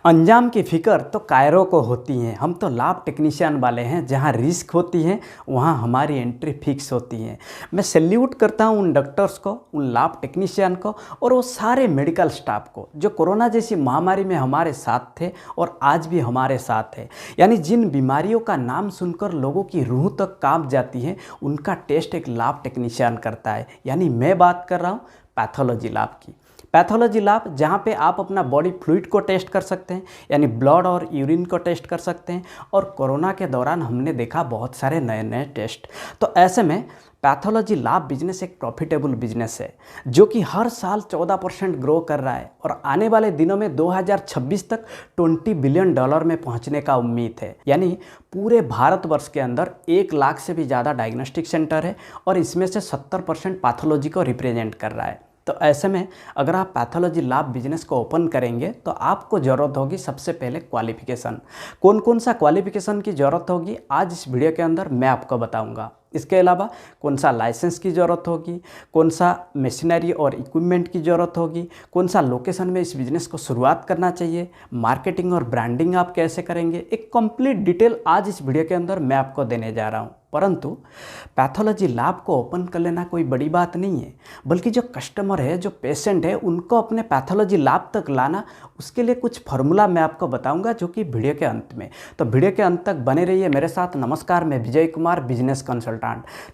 अंजाम की फिक्र तो कायरों को होती है। हम तो लाभ टेक्नीशियन वाले हैं, जहां रिस्क होती है वहां हमारी एंट्री फिक्स होती है। मैं सैल्यूट करता हूं उन डॉक्टर्स को, उन लाभ टेक्नीशियन को और वो सारे मेडिकल स्टाफ को जो कोरोना जैसी महामारी में हमारे साथ थे और आज भी हमारे साथ है। यानी जिन बीमारियों का नाम सुनकर लोगों की रूह तक कांप जाती है, उनका टेस्ट एक लाभ टेक्नीशियन करता है। यानी मैं बात कर रहा हूँ पैथोलॉजी लैब की। पैथोलॉजी लैब जहाँ पे आप अपना बॉडी फ्लूइड को टेस्ट कर सकते हैं, यानी ब्लड और यूरिन को टेस्ट कर सकते हैं। और कोरोना के दौरान हमने देखा बहुत सारे नए नए टेस्ट। तो ऐसे में पैथोलॉजी लैब बिजनेस एक प्रॉफिटेबल बिजनेस है जो कि हर साल 14% ग्रो कर रहा है और आने वाले दिनों में 2026 तक $20 बिलियन में पहुंचने का उम्मीद है। यानी पूरे भारतवर्ष के अंदर 1 लाख से भी ज़्यादा डायग्नोस्टिक सेंटर है और इसमें से 70% पैथोलॉजी को रिप्रेजेंट कर रहा है। तो ऐसे में अगर आप पैथोलॉजी लैब बिजनेस को ओपन करेंगे तो आपको ज़रूरत होगी सबसे पहले क्वालिफिकेशन। कौन कौन सा क्वालिफिकेशन की ज़रूरत होगी आज इस वीडियो के अंदर मैं आपको बताऊंगा। इसके अलावा कौन सा लाइसेंस की ज़रूरत होगी, कौन सा मशीनरी और इक्विपमेंट की ज़रूरत होगी, कौन सा लोकेशन में इस बिज़नेस को शुरुआत करना चाहिए, मार्केटिंग और ब्रांडिंग आप कैसे करेंगे, एक कंप्लीट डिटेल आज इस वीडियो के अंदर मैं आपको देने जा रहा हूँ। परंतु पैथोलॉजी लैब को ओपन कर लेना कोई बड़ी बात नहीं है, बल्कि जो कस्टमर है, जो पेशेंट है, उनको अपने पैथोलॉजी लैब तक लाना, उसके लिए कुछ फार्मूला मैं आपको बताऊंगा जो कि वीडियो के अंत में। तो वीडियो के अंत तक बने रहिए मेरे साथ। नमस्कार, मैं विजय कुमार, बिजनेस कंसल्टेंट।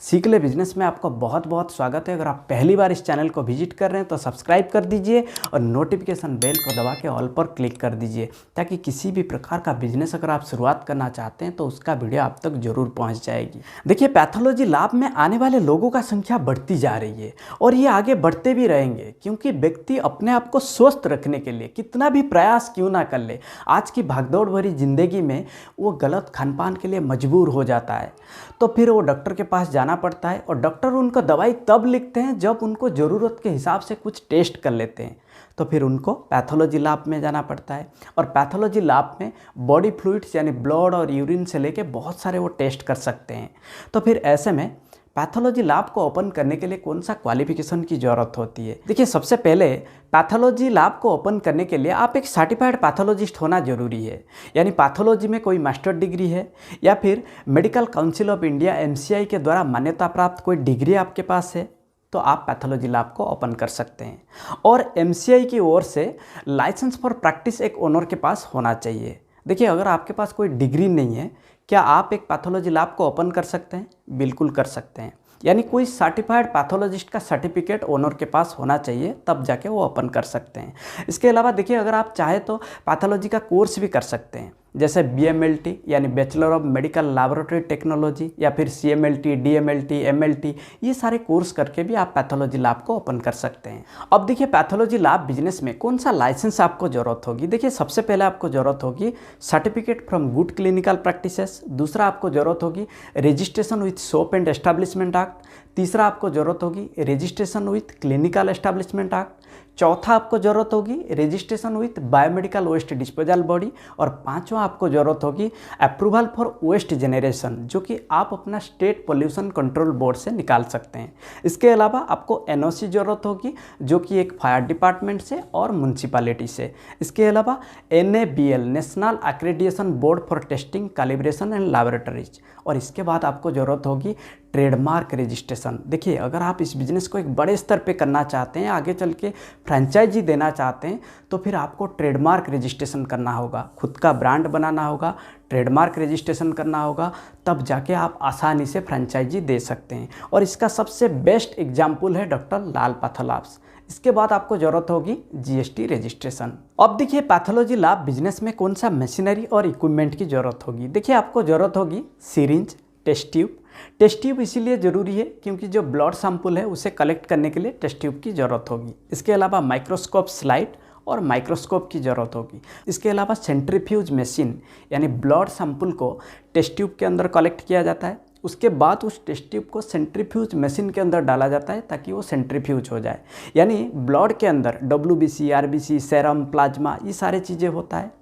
सीख ले बिजनेस में आपका बहुत बहुत स्वागत है। अगर आप पहली बार इस चैनल को विजिट कर रहे हैं तो सब्सक्राइब कर दीजिए और नोटिफिकेशन बेल को दबा के ऑल पर क्लिक कर दीजिए, ताकि किसी भी प्रकार का बिजनेस अगर आप शुरुआत करना चाहते हैं तो उसका वीडियो आप तक जरूर पहुँच जाएगी। देखिए, पैथोलॉजी लैब में आने वाले लोगों का संख्या बढ़ती जा रही है और ये आगे बढ़ते भी रहेंगे, क्योंकि व्यक्ति अपने आप को स्वस्थ रखने के लिए कितना भी प्रयास क्यों ना कर ले, आज की भागदौड़ भरी जिंदगी में वो गलत खान पान के लिए मजबूर हो जाता है। तो फिर वो डॉक्टर के पास जाना पड़ता है और डॉक्टर उनको दवाई तब लिखते हैं जब उनको ज़रूरत के हिसाब से कुछ टेस्ट कर लेते हैं। तो फिर उनको पैथोलॉजी लैब में जाना पड़ता है और पैथोलॉजी लैब में बॉडी फ्लूइड्स यानी ब्लड और यूरिन से लेके बहुत सारे वो टेस्ट कर सकते हैं। तो फिर ऐसे में पैथोलॉजी लैब को ओपन करने के लिए कौन सा क्वालिफिकेशन की ज़रूरत होती है? देखिए, सबसे पहले पैथोलॉजी लैब को ओपन करने के लिए आप एक सर्टिफाइड पैथोलॉजिस्ट होना जरूरी है। यानी पैथोलॉजी में कोई मास्टर डिग्री है या फिर medical council of India MCI के द्वारा मान्यता प्राप्त कोई डिग्री आपके पास है तो आप पैथोलॉजी लैब को ओपन कर सकते हैं। और MCI की ओर से लाइसेंस फॉर प्रैक्टिस एक ओनर के पास होना चाहिए। देखिए, अगर आपके पास कोई डिग्री नहीं है, क्या आप एक पैथोलॉजी लैब को ओपन कर सकते हैं? बिल्कुल कर सकते हैं। यानी कोई सर्टिफाइड पैथोलॉजिस्ट का सर्टिफिकेट ओनर के पास होना चाहिए, तब जाके वो ओपन कर सकते हैं। इसके अलावा देखिए, अगर आप चाहें तो पैथोलॉजी का कोर्स भी कर सकते हैं, जैसे BMLT यानी bachelor of medical laboratory technology, या फिर CMLT, DMLT, MLT, ये सारे कोर्स करके भी आप पैथोलॉजी लैब को ओपन कर सकते हैं। अब देखिए, पैथोलॉजी लैब बिजनेस में कौन सा लाइसेंस आपको ज़रूरत होगी? देखिए, सबसे पहले आपको ज़रूरत होगी certificate from good clinical practices. दूसरा आपको ज़रूरत होगी registration with shop and establishment act. तीसरा आपको ज़रूरत होगी registration with clinical establishment act. चौथा आपको ज़रूरत होगी registration with biomedical waste disposal body. और पांचवा आपको ज़रूरत होगी अप्रूवल फॉर वेस्ट जनरेशन, जो कि आप अपना स्टेट पोल्यूशन कंट्रोल बोर्ड से निकाल सकते हैं। इसके अलावा आपको NOC ज़रूरत होगी, जो कि एक फायर डिपार्टमेंट से और म्यूनसिपैलिटी से। इसके अलावा NABL national accreditation board for testing calibration and laboratories. और इसके बाद आपको ज़रूरत होगी ट्रेडमार्क रजिस्ट्रेशन। देखिए, अगर आप इस बिज़नेस को एक बड़े स्तर पे करना चाहते हैं, आगे चल के फ्रेंचाइजी देना चाहते हैं, तो फिर आपको ट्रेडमार्क रजिस्ट्रेशन करना होगा, खुद का ब्रांड बनाना होगा, ट्रेडमार्क रजिस्ट्रेशन करना होगा, तब जाके आप आसानी से फ्रेंचाइजी दे सकते हैं। और इसका सबसे बेस्ट एग्जाम्पल है डॉक्टर लाल पैथोलैब्स। इसके बाद आपको ज़रूरत होगी GST रजिस्ट्रेशन। अब देखिए, पैथोलॉजी लैब बिजनेस में कौन सा मशीनरी और इक्विपमेंट की ज़रूरत होगी? देखिए, आपको ज़रूरत होगी syringe, test tube. Test tube इसीलिए ज़रूरी है क्योंकि जो ब्लड सैंपल है उसे कलेक्ट करने के लिए टेस्ट ट्यूब की ज़रूरत होगी। इसके अलावा माइक्रोस्कोप स्लाइड और माइक्रोस्कोप की ज़रूरत होगी। इसके अलावा सेंट्रीफ्यूज मशीन, यानी ब्लड सैंपल को टेस्ट ट्यूब के अंदर कलेक्ट किया जाता है, उसके बाद उस टेस्ट ट्यूब को सेंट्रीफ्यूज मशीन के अंदर डाला जाता है ताकि वो सेंट्रीफ्यूज हो जाए। यानी ब्लड के अंदर WBC, RBC, सेरम, प्लाज्मा, ये सारी चीज़ें होता है,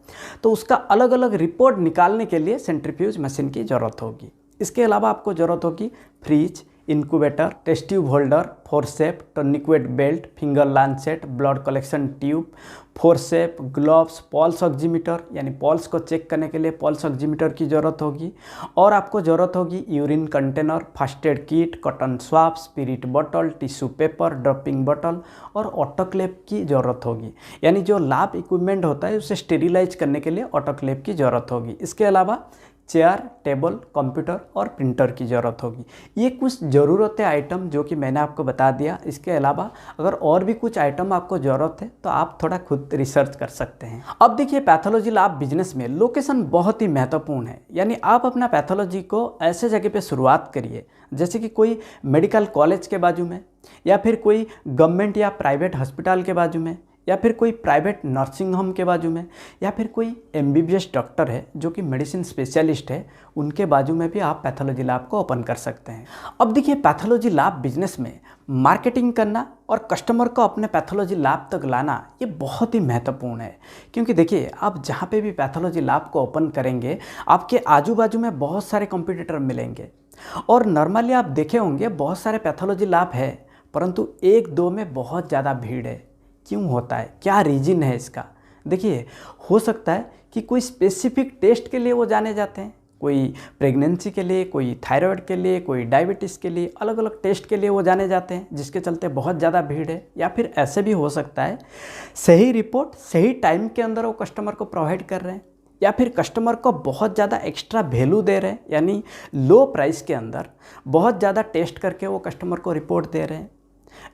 तो उसका अलग अलग रिपोर्ट निकालने के लिए सेंट्रीफ्यूज मशीन की ज़रूरत होगी। इसके अलावा आपको ज़रूरत होगी fridge, incubator, test tube holder, forceps, tourniquet belt, finger lancet, blood collection tube, forceps, gloves, pulse oximeter यानी पल्स को चेक करने के लिए पल्स ऑक्सीमीटर की ज़रूरत होगी। और आपको ज़रूरत होगी urine container, first aid kit, cotton swab, spirit bottle, tissue paper, dropping bottle और ऑटोक्लेव की ज़रूरत होगी। यानी जो लैब इक्विपमेंट होता है उसे स्टेरिलाइज करने के लिए ऑटोक्लेव की ज़रूरत होगी। इसके अलावा चेयर, टेबल, कंप्यूटर और प्रिंटर की ज़रूरत होगी। ये कुछ ज़रूरतें आइटम जो कि मैंने आपको बता दिया। इसके अलावा अगर और भी कुछ आइटम आपको ज़रूरत है तो आप थोड़ा खुद रिसर्च कर सकते हैं। अब देखिए, पैथोलॉजी लैब बिजनेस में लोकेशन बहुत ही महत्वपूर्ण है। यानी आप अपना पैथोलॉजी को ऐसे जगह पे शुरुआत करिए जैसे कि कोई मेडिकल कॉलेज के बाजू में, या फिर कोई गवर्नमेंट या प्राइवेट हॉस्पिटल के बाजू में, या फिर कोई प्राइवेट नर्सिंग होम के बाजू में, या फिर कोई MBBS डॉक्टर है जो कि मेडिसिन स्पेशलिस्ट है, उनके बाजू में भी आप पैथोलॉजी लैब को ओपन कर सकते हैं। अब देखिए, पैथोलॉजी लैब बिजनेस में मार्केटिंग करना और कस्टमर को अपने पैथोलॉजी लैब तक लाना ये बहुत ही महत्वपूर्ण है। क्योंकि देखिए, आप जहाँ पे भी पैथोलॉजी लैब को ओपन करेंगे आपके आजू बाजू में बहुत सारे कंपटीटर मिलेंगे। और नॉर्मली आप देखे होंगे बहुत सारे पैथोलॉजी लैब है, परंतु एक दो में बहुत ज़्यादा भीड़ है। क्यों होता है, क्या रीज़न है इसका? देखिए, हो सकता है कि कोई स्पेसिफिक टेस्ट के लिए वो जाने जाते हैं, कोई प्रेगनेंसी के लिए, कोई थायराइड के लिए, कोई डायबिटीज़ के लिए, अलग अलग टेस्ट के लिए वो जाने जाते हैं, जिसके चलते बहुत ज़्यादा भीड़ है। या फिर ऐसे भी हो सकता है सही रिपोर्ट सही टाइम के अंदर वो कस्टमर को प्रोवाइड कर रहे हैं, या फिर कस्टमर को बहुत ज़्यादा एक्स्ट्रा वैल्यू दे रहे हैं, यानी लो प्राइस के अंदर बहुत ज़्यादा टेस्ट करके वो कस्टमर को रिपोर्ट दे रहे हैं,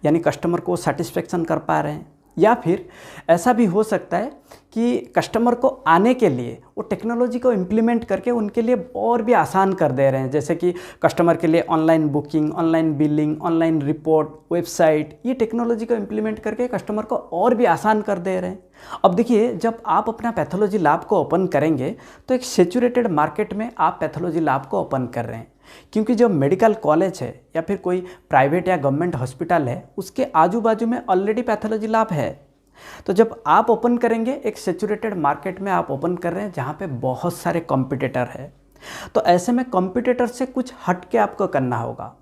यानी कस्टमर को सेटिस्फेक्शन कर पा रहे हैं। या फिर ऐसा भी हो सकता है कि कस्टमर को आने के लिए वो टेक्नोलॉजी को इम्प्लीमेंट करके उनके लिए और भी आसान कर दे रहे हैं। जैसे कि कस्टमर के लिए online booking, online billing, online report, website, ये टेक्नोलॉजी को इम्प्लीमेंट करके कस्टमर को और भी आसान कर दे रहे हैं। अब देखिए, जब आप अपना पैथोलॉजी लैब को ओपन करेंगे तो एक सैचुरेटेड मार्केट में आप पैथोलॉजी लैब को ओपन कर रहे हैं। क्योंकि जो मेडिकल कॉलेज है या फिर कोई प्राइवेट या गवर्नमेंट हॉस्पिटल है, उसके आजू बाजू में ऑलरेडी पैथोलॉजी लैब है। तो जब आप ओपन करेंगे, एक सैचुरेटेड मार्केट में आप ओपन कर रहे हैं जहाँ पे बहुत सारे कॉम्पिटिटर है, तो ऐसे में कॉम्पिटिटर से कुछ हट के आपको करना होगा।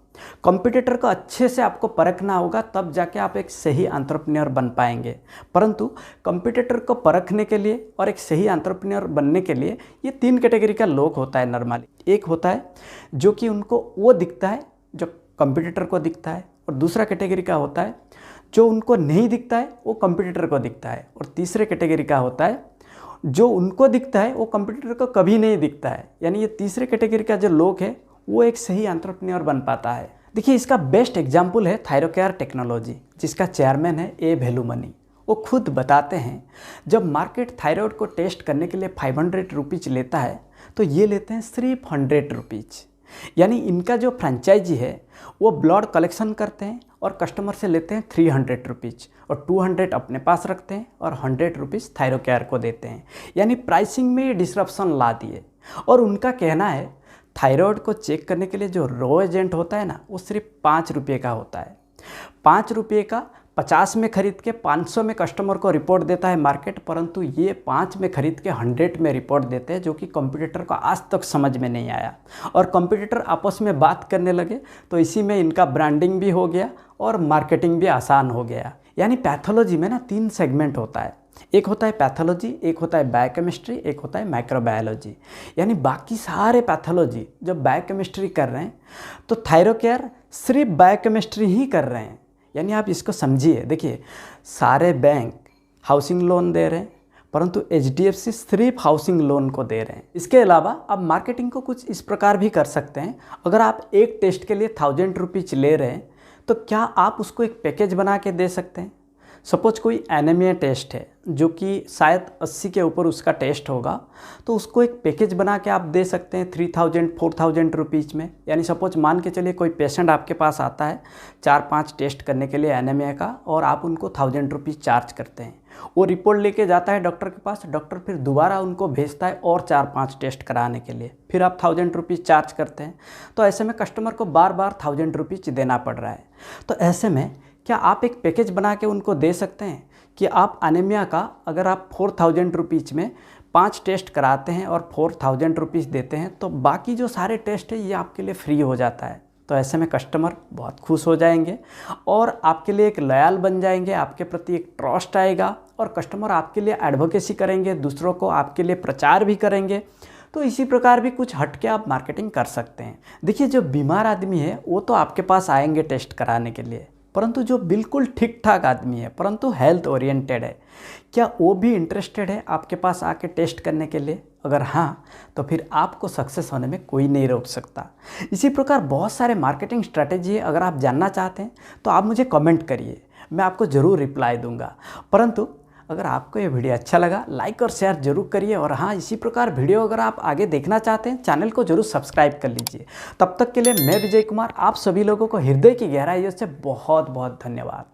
कॉम्पिटिटर को अच्छे से आपको परखना होगा, तब जाके आप एक सही एंटरप्रेन्योर बन पाएंगे। परंतु कॉम्पिटिटर को परखने के लिए और एक सही एंटरप्रेन्योर बनने के लिए ये 3 कैटेगरी का लोग होता है नॉर्मली। एक होता है जो कि उनको वो दिखता है जो कॉम्पिटिटर को दिखता है, और दूसरा कैटेगरी का होता है जो उनको नहीं दिखता है वो कॉम्पिटिटर को दिखता है, और तीसरे कैटेगरी का होता है जो उनको दिखता है वो कॉम्पिटिटर को कभी नहीं दिखता है। यानी ये तीसरे कैटेगरी का जो लोग है वो एक सही एंटरप्रेन्योर बन पाता है। देखिए, इसका बेस्ट एग्जाम्पल है थायरोकेयर टेक्नोलॉजी, जिसका चेयरमैन है ए भेलुमनी। वो खुद बताते हैं जब मार्केट थायराइड को टेस्ट करने के लिए 500 रुपीज़ लेता है तो ये लेते हैं सिर्फ 100 रुपीज़। यानी इनका जो फ्रेंचाइजी है वो ब्लड कलेक्शन करते हैं और कस्टमर से लेते हैं 300 रुपीज़, और 200 अपने पास रखते हैं और 100 रुपीज़ थायरोकेयर को देते हैं। यानी प्राइसिंग में ये डिसरप्शन ला दिए। और उनका कहना है थायराइड को चेक करने के लिए जो रो एजेंट होता है ना, वो सिर्फ 5 रुपये का होता है। 5 रुपये का 50 में खरीद के 500 में कस्टमर को रिपोर्ट देता है मार्केट, परंतु ये 5 में खरीद के 100 में रिपोर्ट देते हैं, जो कि कंप्यूटर को आज तक समझ में नहीं आया। और कंप्यूटर आपस में बात करने लगे तो इसी में इनका ब्रांडिंग भी हो गया और मार्केटिंग भी आसान हो गया। यानी पैथोलॉजी में ना 3 सेगमेंट होता है। एक होता है पैथोलॉजी, एक होता है बायोकेमिस्ट्री, एक होता है माइक्रोबायोलॉजी। यानी बाकी सारे पैथोलॉजी जब बायोकेमिस्ट्री कर रहे हैं तो थायरोकेयर सिर्फ बायोकेमिस्ट्री ही कर रहे हैं। यानी आप इसको समझिए। देखिए, सारे बैंक हाउसिंग लोन दे रहे हैं, परंतु HDFC सिर्फ हाउसिंग लोन को दे रहे हैं। इसके अलावा आप मार्केटिंग को कुछ इस प्रकार भी कर सकते हैं। अगर आप एक टेस्ट के लिए 1000 रुपीज़ ले रहे हैं तो क्या आप उसको एक पैकेज बना के दे सकते हैं। सपोज कोई एनीमिया टेस्ट है जो कि शायद 80 के ऊपर उसका टेस्ट होगा, तो उसको एक पैकेज बना के आप दे सकते हैं 3000 4000 रुपीज़ में। यानी सपोज मान के चलिए कोई पेशेंट आपके पास आता है 4-5 टेस्ट करने के लिए एनीमिया का, और आप उनको 1000 रुपीज़ चार्ज करते हैं। वो रिपोर्ट लेके जाता है डॉक्टर के पास, डॉक्टर फिर दोबारा उनको भेजता है और 4-5 टेस्ट कराने के लिए, फिर आप 1000 रुपीज़ चार्ज करते हैं। तो ऐसे में कस्टमर को बार बार 1000 रुपीज़ देना पड़ रहा है। तो ऐसे में क्या आप एक पैकेज बना के उनको दे सकते हैं कि आप एनीमिया का अगर आप 4000 रुपीज़ में 5 टेस्ट कराते हैं और 4000 रुपीज़ देते हैं, तो बाकी जो सारे टेस्ट है ये आपके लिए फ्री हो जाता है। तो ऐसे में कस्टमर बहुत खुश हो जाएंगे और आपके लिए एक लॉयल बन जाएंगे, आपके प्रति एक ट्रस्ट आएगा और कस्टमर आपके लिए एडवोकेसी करेंगे, दूसरों को आपके लिए प्रचार भी करेंगे। तो इसी प्रकार भी कुछ हट के आप मार्केटिंग कर सकते हैं। देखिए, जो बीमार आदमी है वो तो आपके पास आएंगे टेस्ट कराने के लिए, परंतु जो बिल्कुल ठीक ठाक आदमी है परंतु हेल्थ ओरिएंटेड है, क्या वो भी इंटरेस्टेड है आपके पास आके टेस्ट करने के लिए? अगर हाँ, तो फिर आपको सक्सेस होने में कोई नहीं रोक सकता। इसी प्रकार बहुत सारे मार्केटिंग स्ट्रैटेजी है, अगर आप जानना चाहते हैं तो आप मुझे कमेंट करिए, मैं आपको ज़रूर रिप्लाई दूंगा। परंतु अगर आपको ये वीडियो अच्छा लगा, लाइक और शेयर जरूर करिए। और हाँ, इसी प्रकार वीडियो अगर आप आगे देखना चाहते हैं, चैनल को जरूर सब्सक्राइब कर लीजिए। तब तक के लिए मैं विजय कुमार आप सभी लोगों को हृदय की गहराइयों से बहुत बहुत धन्यवाद।